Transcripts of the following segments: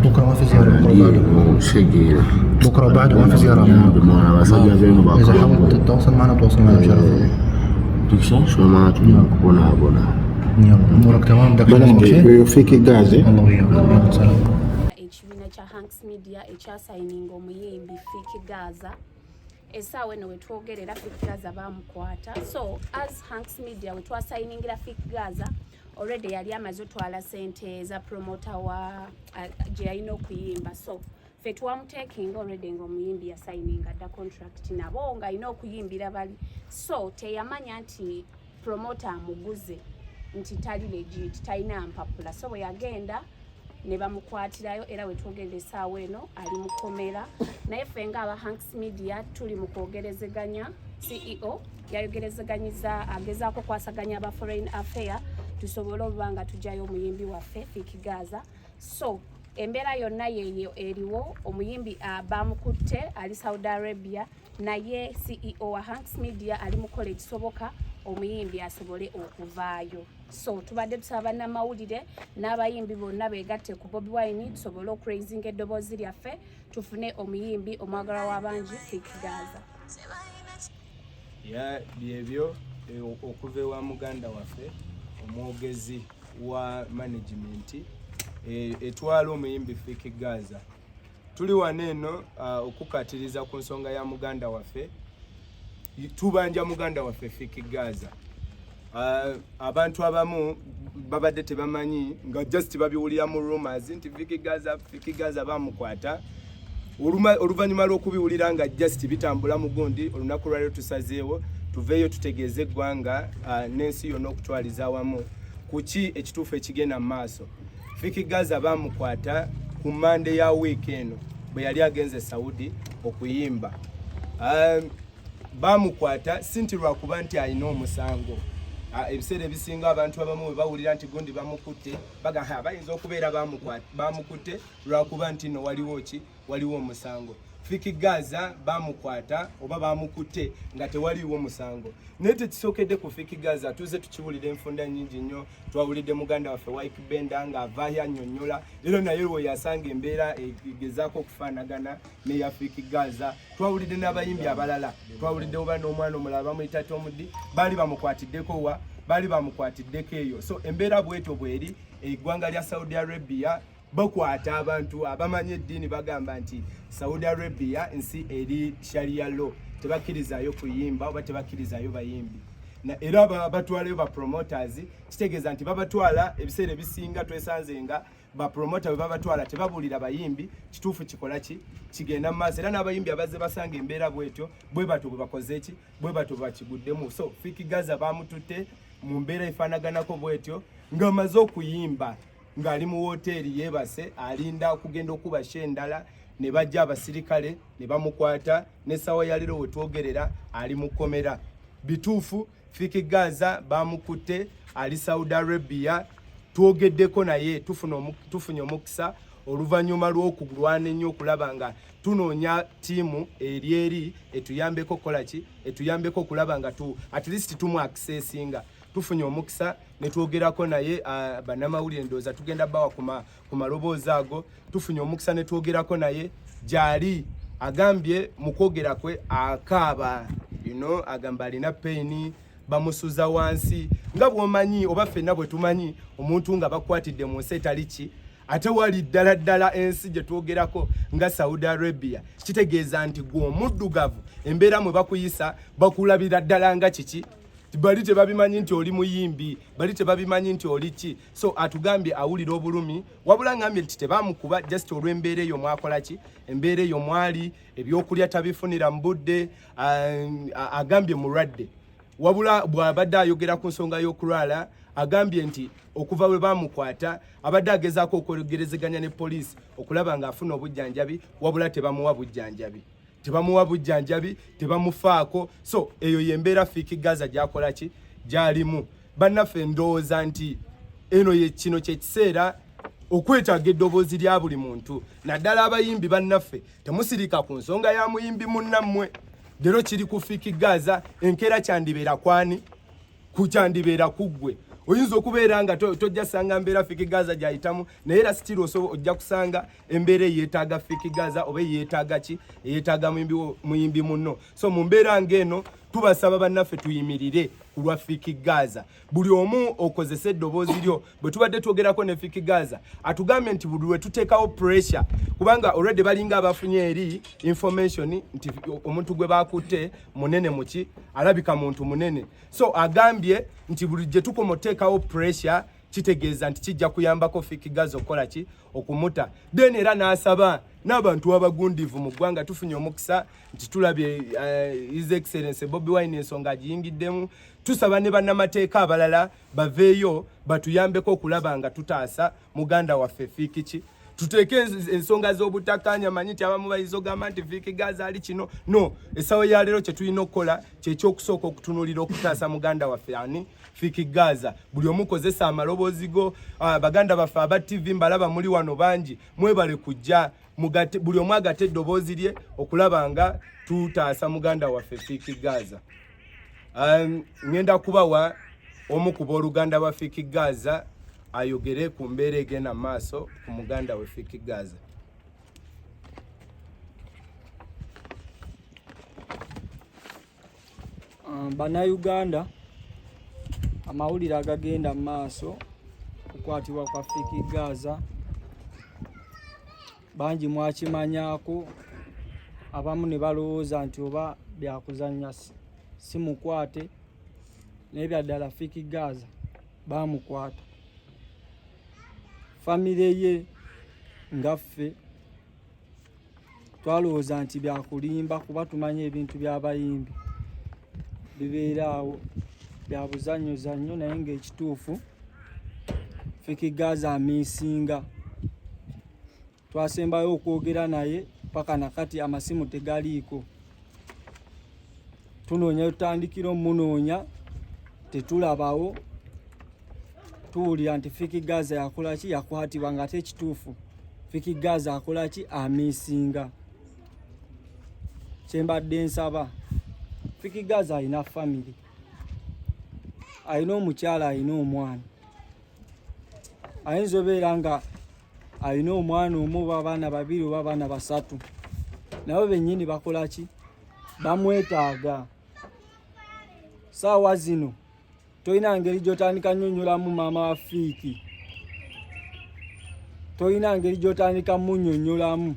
بكرة ما في زيارة بكرة وبعد ما في زيارة. إذا حاولت تتواصل معنا تواصل معنا بشرف. تكسر شو معناته بنا يلا أمورك تمام بدك بلا فيك غازي الله وياك يلا سلام. Ekibiina kya Hanks Media ekyasayininga omuyimbi Fiki Gaza essaawa eno wetwogerera Fiki Gaza bamukwata. So as Hanks Media wetwasayiningira Fiki Gaza already yali amaze otwala sente za promoter wa gye yalina okuyimba. So ffe twamuteekinga already ng'omuyimbi yasayininga dda contract nabo ng'alina okuyimbira bali. So teyamanya nti promoter amuguze nti tali legit talina mpapula. So bwe yagenda ne bamukwatirayo era wetwogerera essaawa eno ali mu kkomera. Naye ffe ng'aba Hanks Media tuli mu kwogerezeganya. CEO yayogerezeganyiza agezaako kwasaganya aba foreign affair tusobole okuba nga tujjayo omuyimbi waffe Fiki Gaza. So embeera yonna yeeyo eriwo. Omuyimbi bamukutte ali Saudi Arabia, naye CEO wa Hanks Media ali mu kola ekisoboka omuyimbi asobole okuvaayo. So tubadde tusaba bannamawulire n'abayimbi bonna beegatte ku Bobi Wine tusobole okuraisinga eddoboozi lyaffe tufune omuyimbi omwagalwa w'abangi Fiki Gaza. Byebyo okuva ewa muganda waffe omwogezi wa management etwala omuyimbi Fiki Gaza. Tuli wano eno okukatiriza ku nsonga ya muganda waffe, tubanja muganda waffe Fiki Gaza. Abantu abamu babadde tebamanyi nga just babiwulira mu rumors nti Fiki Gaza bamukwata. Oluvannyuma lw'okubiwulira nga just bitambula mu gundi, olunaku lwaliro tusazeewo tuveeyo tutegeeze eggwanga n'ensi yonna okutwaliza awamu kuki ekituufu ekigenda mu maaso. Fiki Gaza bamukwata ku Monday ya week eno bwe yali agenze Saudi okuyimba. Bamukwata sinti lwakuba nti alina omusango. Ebiseera ebisinga abantu abamu bwe bawulira nti gundi bamukutte baga bayinza okubeera bamukutte lwakuba nti no waliwo omusango. Fiki Gaza bamukwata oba bamukutte nga tewaliwo musango. Naye tekisookedde ku Fiki Gaza tuze tukiwulira enfunda nnyingi nnyo. Twawulidde muganda waffe Wyke Benda ng'avaayo annyonnyola. Leero naye we yasanga embeera egezaako okufaanagana n'eya Fiki Gaza. Twawulidde n'abayimbi abalala. Twawulidde oba n'omwana omulala bamuyita Tomudi baali bamukwatiddeko eyo. So embeera bwetyo bweri eggwanga lya Saudi Arabia bakwata abantu abamanyi eddiini bagamba nti Saudi Arabia nsi eri sharia law, tebakkirizayo kuyimba oba tebakkirizayo bayimbi. Era batwalayo ba promoters, kitegeeza nti babatwala ebiseera ebisinga twesanze nga ba promoter bwe babatwala tebabuulira bayimbi kituufu kikola ki kigenda mu maaso. Era n'abayimbi abazze basanga embeera bwetyo bwe bato bwe bakoze ki bwe bato bakiguddemu. So Fiki Gaza bamututte mu mbeera efaanaganako bwetyo ng'amaze okuyimba ng'ali mu woteeri yeebase alinda okugenda okubasha endala ne bajja abasirikale ne bamukwata n'essaawa ya leero we twogerera ali mu kkomera. Bituufu Fiki Gaza bamukutte ali Saudi Arabia. Twogeddeko naye tufunye omukisa oluvannyuma lw'okulwana ennyo okulaba nga tunoonya ttiimu eri etuyambeko kola ki etuyambeko okulaba nga at least tumu accessinga. Tufunye omukisa ne twogerako naye bannamawulire ndowooza tugenda bawa ku maloboozi ago. Tufunye omukisa ne twogerako naye gy'ali agambye mu kwogera kwe akaaba agamba alina paini bamusuza wansi nga bw'omanyi oba ffenna bwe tumanyi omuntu nga bakwatidde mu nsi etali ki ate wali ddala ensi gye twogerako nga Saudi Arabia. Kitegeeza nti gwe omuddugavu embeera mwe bakuyisa bakulabira ddala nga kiki. Bali tebabimanyi nti oli muyimbi, bali tebabimanyi nti oli ki. So atugambye awulira obulumi wabula ngambye nti tebamukuba just olw'embeera eyo mwakola ki embeera eyo mwali ebyokulya tabifunira mu budde. Agambye mulwadde wabula bw'abadde ayogera ku nsonga y'okulwala agambye nti okuva bwe bamukwata abadde agezaako okwogerezeganya ne poliisi okulaba ng'afuna obujjanjabi wabula tebamuwa bujjanjabi tebamufaako. So eyo yembeera Fiki Gaza gyakola ki gyalimu. Bannaffe ndowooza nti eno kino kyekiseera okwetaaga eddoboozi lya buli muntu naddala abayimbi bannaffe temusirika ku nsonga ya muyimbi munnammwe. Leero kiri ku Fiki Gaza enkeera kyandibeera kwani kukyandibeera kuggwe oyinza okubeera nga tojja sanga mbeera Fiki Gaza gyayitamu naye era still ojja kusanga embeera yeetaaga Fiki Gaza oba yeetaaga ki yeetaaga muyimbi munno. So mu mbeera ng'eno tubasaba bannaffe tuyimirire ku lwa Fiki Gaza. Buli omu okozesa eddoboozi lyo bwe tubadde twogerako ne Fiki Gaza atugambye nti buli lwe tuteekawo pressure kubanga already balinga abafunye eri information nti omuntu gwe bakutte munene muki alabika muntu munene. So agambye nti buli gye tukomoteekawo pressure kitegeeza nti kijja kuyambako Fiki Gaza okola ki okumuta. Then era n'asaba n'abantu abagundivu mu ggwanga tufunye omukisa nti tulabye His Excellency Bobi Wine ensonga agiyingiddemu. Tusaba ne bannamateeka abalala baveeyo batuyambeko okulaba nga tutaasa muganda waffe Fiki ki tuteeke ensonga z'obutakkaanya manyi nti abamu bayiza ogamba nti Fiki Gaza ali kino no essawa ya leero kye tulina okukola kyekyokusooka okutunuulira okutaasa muganda waffe ani Fiki Gaza. Buli omu kozesa amaloboozi go baganda baffe aba TV mbalaba muli wano bangi mwebale kujja buli omu agate eddoboozi lye okulaba nga tutaasa muganda waffe Fiki Gaza. Ngenda kubawa omu ku booluganda ba Fiki Gaza ayogere ku mbeera egenda maaso ku muganda we Fiki Gaza. Bannayuganda, amawulire agagenda maaso kukwatibwa kwa Fiki Gaza bangi mwakimanyaako, abamu ne balowooza nti oba byakuzannya si mukwate naye byaddala Fiki Gaza baamukwata. Famire ye ngaffe twalowooza nti byakulimba kuba tumanye ebintu by'abayimbi bibeeraawo bya buzannyozannyo naye ng'ekituufu Fiki Gaza amiisinga. Twasembayo okwogera naye paka nakati amasimu tegaliiko. Tunoonya tutandikira omunoonya tetulabawo. Tuwulira nti Fiki Gaza yakola ki yakwatibwa nga ate ekituufu Fiki Gaza akola ki amiisinga. Kyembadde nsaba Fiki Gaza alina family, alina omukyala, alina omwana. Ayinza obeera nga alina omwana omu oba abaana babiri oba abaana basatu, nabo bennyini bakola ki bamwetaaga. Saawa zino tolina ngeri gy'otandika nnyonnyolamu maama wa Fiki, tolina ngeri gy'otandika munnyonnyolamu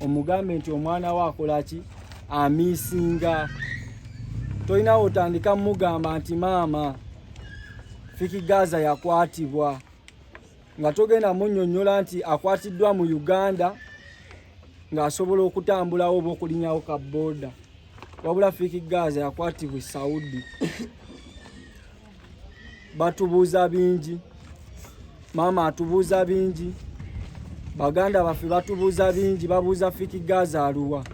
omugambe nti omwana we akola ki amiisinga. Tolina otandika mugamba nti maama Fiki Gaza yakwatibwa, nga togenda munnyonnyola nti akwatiddwa mu Uganda ng'asobola okutambulawo oba okulinyawo ka booda, wabula Fiki Gaza yakwatibwa Saudi. Batubuuza bingi, maama atubuuza bingi, baganda baffe batubuuza bingi, babuuza Fiki Gaza aluwa.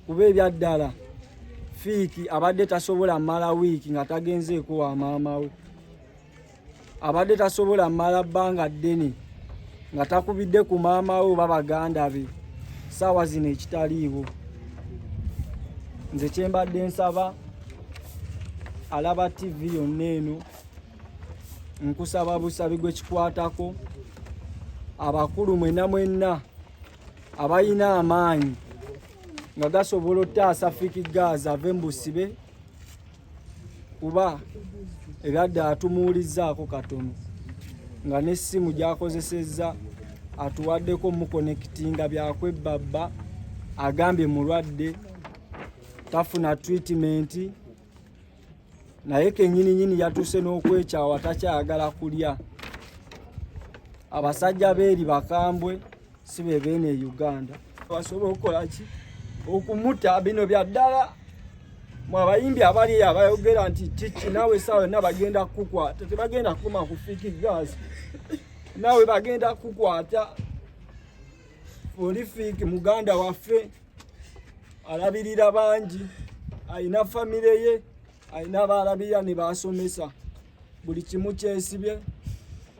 Kuba ebyaddala Fiki abadde tasobola mmala wiiki nga tagenzeeko wa maama we, abadde tasobola mmala bbanga ddene nga takubidde ku maama we oba baganda be. Saawa zino ekitaliiwo. Nze kyembadde nsaba alaba TV yonna eno, nkusaba busabi gwe kikwatako, abakulu mwenna mwenna abayina amaanyi nga gasobola ottaasa Fiki Gaza ave mu busibe, kuba ebyadde atumuwulizzaako katono nga n'essimu gy'akozesezza atuwaddeko mukonekitinga byakwebbabba, agambye mulwadde tafuna treatment, naye kennyininyini yatuuse n'okwekyawa takyayagala kulya. Abasajja beeri bakambwe si be beene e Uganda basobola okukola ki okumuta. Bino byaddala mu abayimbi abali abayogera nti tiki naawe saawa yonna bagenda kukwata, tebagenda kukoma ku Fiki Gaza, naawe bagenda kukwata. Oli Fiki muganda waffe alabirira bangi, alina famire ye, alina baalabirira ne baasomesa, buli kimu kyesibye.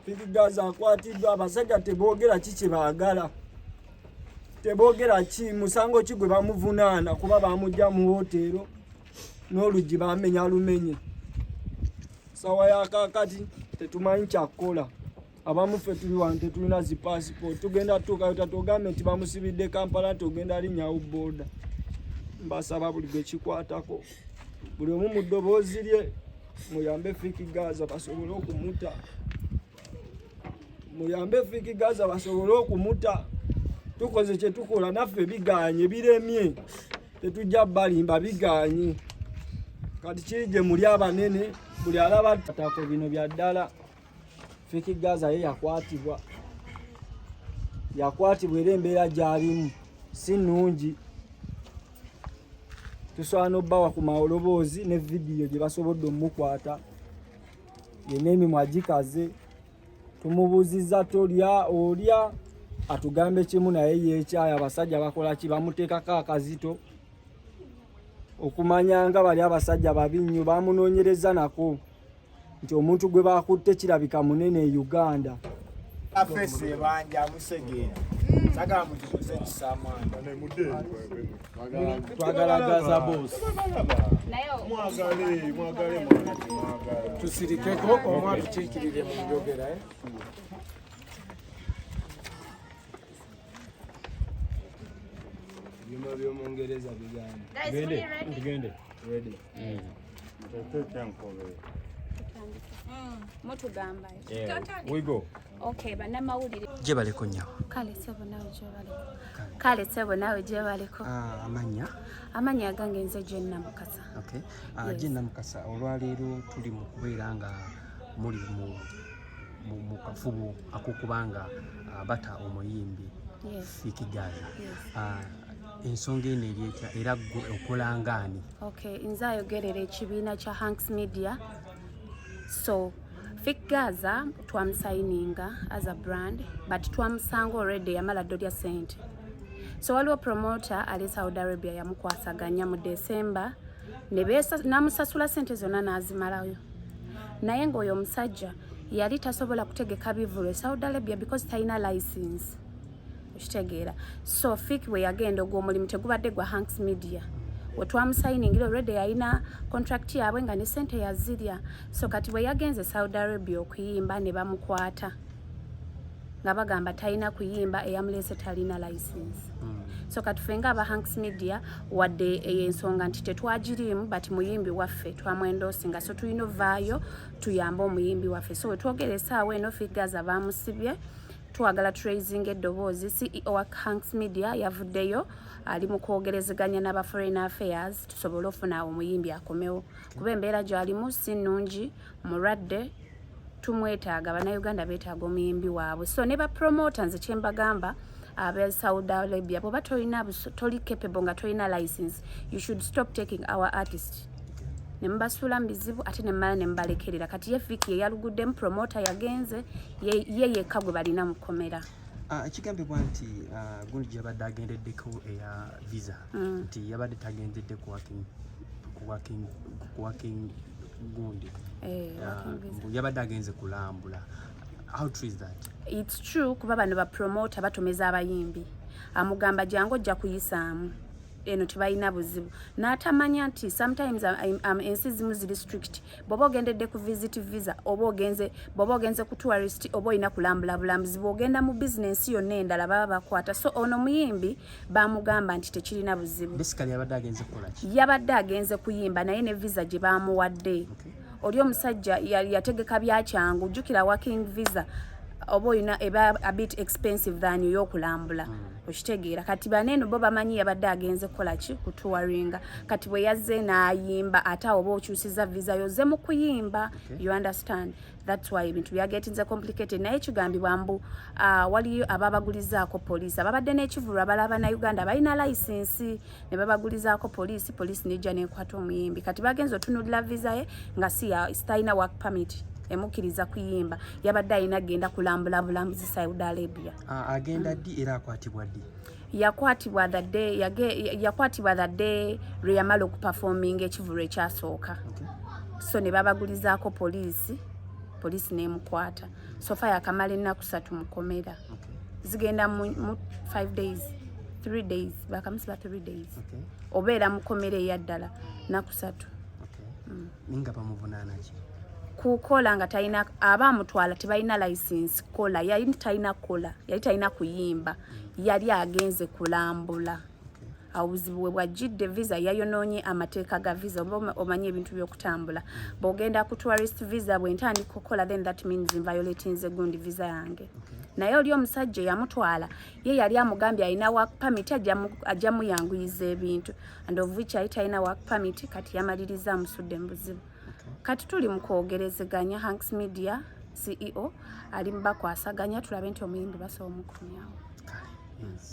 Fiki Gaza akwatiddwa, abasajja teboogera ki kye baagala, teboogera ki musango ki gwe bamuvunaana, kuba bamujja mu woteero n'oluggi bamenya lumenye. sawa ya kakati tetumanyi kyakukola. Abamu ffe tuli wano tetulina zi passport. Tugenda tuukayo tatugambe nti bamusibidde Kampala tugenda alinnyawo booda. Mbasaba buli gwe kikwatako buli omu mu ddoboozi lye muyambe Fiki Gaza basobole okumuta. Muyambe Fiki Gaza basobole okumuta. Tukoze kye tukola naffe biganye biremye. Tetujja balimba biganye. Kati kije muli abanene buli alaba atako bino bya ddala. Fiki Gaza ye yakwatibwa era embeera gy'alimu si nnungi. Tusobola n'obbawa ku mawoloboozi ne vidiyo gye basobodde omukwata yenna emimwa gikaze. Tumubuuzizza olya atugambe kimu naye yeekyaya. Abasajja bakola ki? Bamuteekako akazito okumanya nga bali abasajja babi nnyo. Bamunoonyereza nako nti omuntu gwe bakutte kirabika munene e Uganda. Afese banja musegeera sagala mutuze kisamana Twagalagaza boss mwagale mwagale tusirikeko omwami kikirire mu njogera Bima by'Omungereza biganda. Tugende. Ready. Mutugamba. We go. Okay, bannamawulire. Gye baleko nnyo. Kale sebo nawe gye baliko. Amanya gange nze Jenna Mukasa. Okay. Jenna Mukasa, olwaleero tuli mu kubeera nga muli mu kafubo ak'okubanga bata omuyimbi Fiki Gaza. Ensonga eno eryetya era ggwe okola ngaani? Okay, nze ayogerera ekibiina kya Hanks Media. So Fiki Gaza twamusayininga as a brand but twamusanga already yamala ddolya sente. So waliwo promoter ali Saudi Arabia yamukwasaganya mu December n'amusasula sente zonna n'azimalayo. Naye ng'oyo omusajja yali tasobola kutegeka bivulu Saudi Arabia because talina license. Kitegeera. So Fiki we yagenda ogw'omulimu tegubadde gwa Hanks Media. We twamusayiningira already yalina contract yaabwe nga ne sente yazirya. So kati we yagenze Saudi Arabia okuyimba ne bamukwata nga bagamba talina kuyimba eyamulese talina license. So kati ffe nga aba Hanks Media wadde ey'ensonga nti tetwagirimu but muyimbi waffe twamwendosinga, so tulina ovaayo tuyambe omuyimbi waffe. So we twogera essaawa eno Fiki Gaza bamusibye. Twagala tracing eddoboozi. CEO wa Hanks Media yavuddeyo ali mu kwogerezeganya n'aba Foreign Affairs tusobole ofuna omuyimbi akomewo kuba embeera gy'alimu si nnungi, mulwadde, tumwetaaga. Bannayuganda beetaaga omuyimbi waabwe. So ne bapromota nze kye mbagamba aba Saudi Arabia bw'oba toli capable nga tolina license, you should stop taking our artists. Ne mbasuula mu bizibu ate ne mmala ne mbalekerera. Kati ye Fiki yaluguddemu, promoter yagenze ye yekka gwe balina mukomera. Ekigambibwa nti gundi gy'abadde agendeddeko eya visa nti yabadde tagenzedde ku working gundi. Yabadde agenze kulambula. How true is that? It's true kuba bano ba promoter batomeza abayimbi. Amugamba jangu ojja kuyisaamu. Eno tebalina buzibu. N'atamanya nti sometimes ensi zimu ziri strict. Bw'oba ogendedde ku visit visa oba ogenze ku tourist oba olina kulambula bulambuzi bw'ogenda mu business yonna endala baba bakwata. So ono muyimbi bamugamba nti tekirina buzibu. Basically yabadde agenze kukola ki? Yabadde agenze kuyimba naye ne visa gye bamuwadde. Oli omusajja yategeka byakyangu. Jjukira working visa oba olina eba a bit expensive than y'okulambula. Okitegeera. Kati baneno bo bamanyi yabadde agenze kukola ki? Kutuwaringa. Kati bwe yazze n'ayimba ate oba okyusiza visa yoze mu kuyimba. You understand? That's why ebintu byagetinze complicated. Naye kigambibwa mbu waliyo ababagulizaako poliisi ababadde n'ekivulu abalaba na Uganda balina license ne babagulizaako poliisi n'ejja n'ekwata omuyimbi. Kati bagenze otunulira visa ye nga si talina work permit emukkiriza kuyimba. Yabadde alina genda kulambula bulambuzi Saudi Arabia. Agenda ddi era akwatibwa ddi? Yakwatibwa the day lwe yamala okuperforminga ekivulu ekyasooka. So ne babagulizaako poliisi n'emukwata. Sofa yakamala ennaku 3 mukomera. Zigenda mu 5 days 3 days bakamusiba 3 days. Obeera mukomera eyaddala nnaku 3. Ninga bamuvunaana ki? kukola nga talina abamutwala tebalina license kola yali talina kola yali talina kuyimba yali agenze kulambula awuzibuwe bwajidde visa yayononye amateeka ga visa omanye ebintu by'okutambula bogenda ku tourist visa bwentandika okukola then that means violating the gundi visa yange naye oli omusajja yamutwala ye yali amugambye alina work permit ajja muyanguyiza ebintu and of which yali talina work permit kati yamaliriza amusudde mu buzibu kati tuli mu kwogerezeganya Hanks Media CEO ali mu bakwasaganya tulabe nti omuyimbi basobola omukomyawo.